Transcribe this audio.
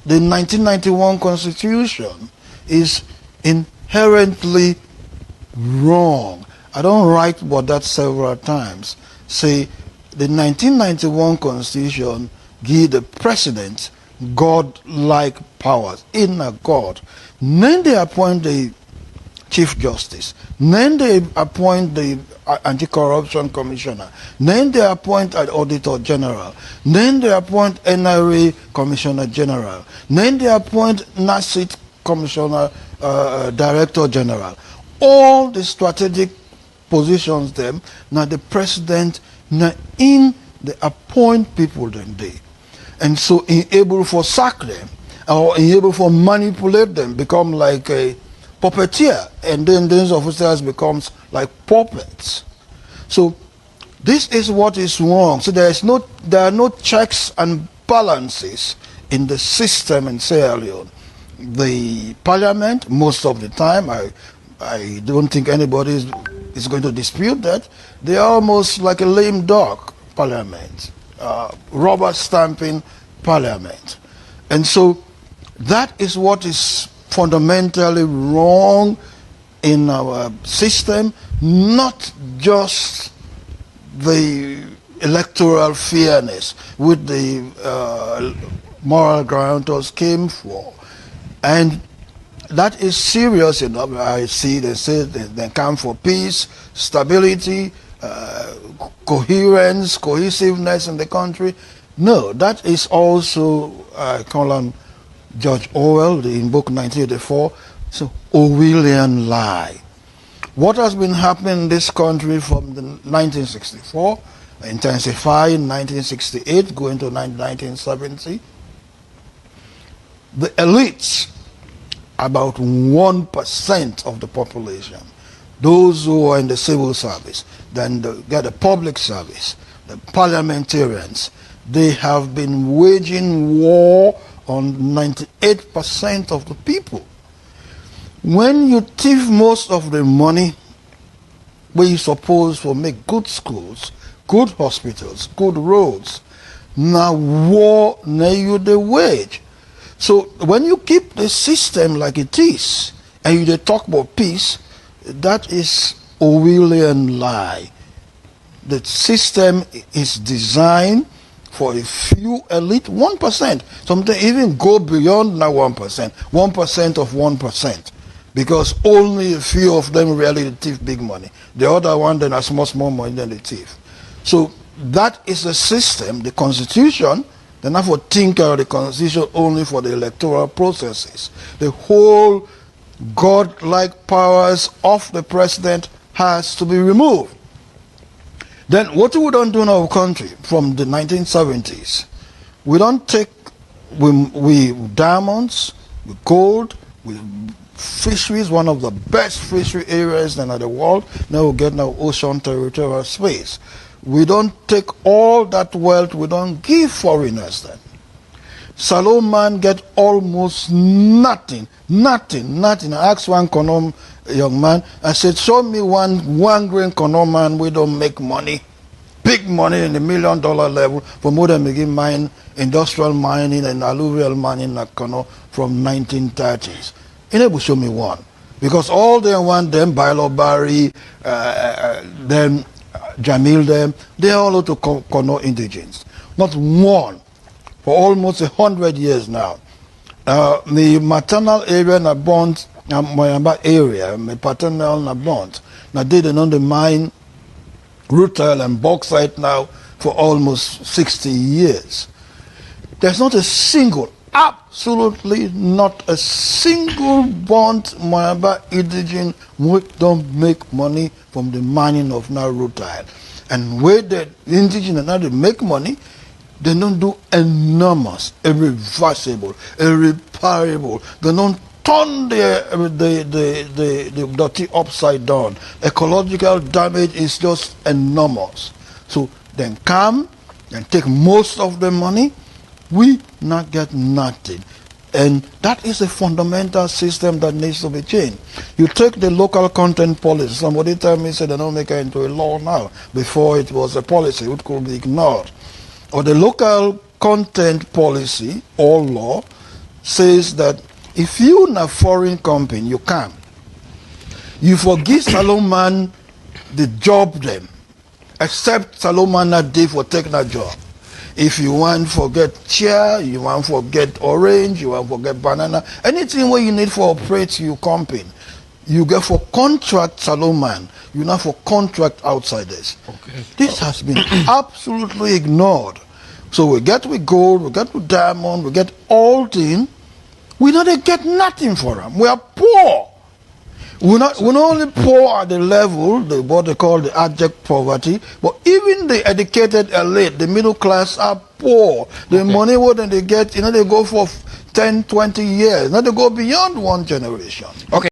the 1991 Constitution is inherently wrong. I don't write about that several times. Say, the 1991 Constitution give the president God-like powers, inner God. Then they appoint the Chief Justice. Then they appoint the Anti-Corruption Commissioner. Then they appoint an Auditor General. Then they appoint NRA Commissioner General. Then they appoint NACIT Commissioner Director General. All the strategic positions them, now the president, now in the appoint people then they. And so able for sack them, or able for manipulate them, become like a puppeteer, and then these officers becomes like puppets. So this is what is wrong. So there are no checks and balances in the system in Sierra Leone. The parliament, most of the time, I don't think anybody is going to dispute that, they are almost like a lame dog parliament, rubber stamping parliament. And so that is what is fundamentally wrong in our system, not just the electoral fairness which the moral guarantors came for. And that is serious enough. I see they say they come for peace, stability, coherence, cohesiveness in the country. No, that is also, I call on George Orwell in book 1984, so Orwellian lie. What has been happening in this country from the 1964, intensified in 1968, going to 1970, the elites, about 1% of the population, those who are in the civil service, then the public service, the parliamentarians, they have been waging war on 98% of the people. When you thief most of the money where you suppose to make good schools, good hospitals, good roads, now war now you the wage. So when you keep the system like it is, and you talk about peace, that is Orwellian lie. The system is designed for a few elite, 1%. Sometimes even go beyond now 1%, 1% of 1%. Because only a few of them really thief big money. The other one then has much more money than the thief. So that is the system, the constitution. They never think of the constitution only for the electoral processes. The whole God-like powers of the president has to be removed. Then what we don't do in our country from the 1970s, we don't take we diamonds, with gold, with fisheries, one of the best fishery areas in the world. Now we get now ocean territorial space. We don't take all that wealth, we don't give foreigners then. Salomon get almost nothing. I asked one Konom young man, I said, show me one grain Konom man we don't make money, big money in the $1 million level for more than begin mine, industrial mining and alluvial mining in Kono from 1930s. You never show me one. Because all they want them, Bailo Barry, them, Jamil them, they are all to Kono indigens. Not one for almost 100 years now. The maternal area in Abont, my area, my paternal in Abont, now they don't mine rutile and bauxite now for almost 60 years. There's not a single, absolutely not a single Bont Moyamba indigen who don't make money from the mining of now rutile. And where the indigenous now they make money, they don't do enormous, irreversible, irreparable. They don't turn the dirty upside down. Ecological damage is just enormous. So then come and take most of the money, we not get nothing. And that is a fundamental system that needs to be changed. You take the local content policy. Somebody tell me said they don't make it into a law now. Before it was a policy, it could be ignored. Or the local content policy or law, says that if you in a foreign company, you come. You forgive Salomon the job them, except Salomon not day for taking a job. If you want forget chair, you want forget orange, you want forget banana, anything where you need for operate your company, you get for contract Salomon, you not for contract outsiders. Okay. This has been absolutely ignored. So we get with gold, we get with diamond, we get all things. We don't get nothing for them. We are poor. We're not only poor at the level, what they call the abject poverty, but even the educated elite, the middle class are poor. The money what they get, they go for 10, 20 years. Now they go beyond one generation. Okay.